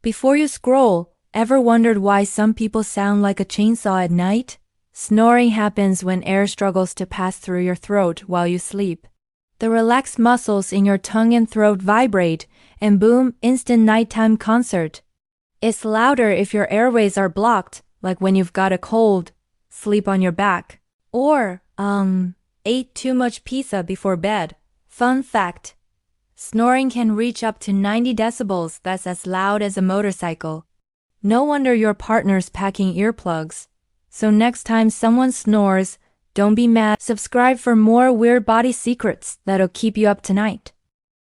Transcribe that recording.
Before you scroll, ever wondered why some people sound like a chainsaw at night? Snoring happens when air struggles to pass through your throat while you sleep. The relaxed muscles in your tongue and throat vibrate, and boom, instant nighttime concert. It's louder if your airways are blocked, like when you've got a cold, sleep on your back, or, ate too much pizza before bed. Fun fact: snoring can reach up to 90 decibels, that's as loud as a motorcycle. No wonder your partner's packing earplugs. So next time someone snores, don't be mad. Subscribe for more weird body secrets that'll keep you up tonight.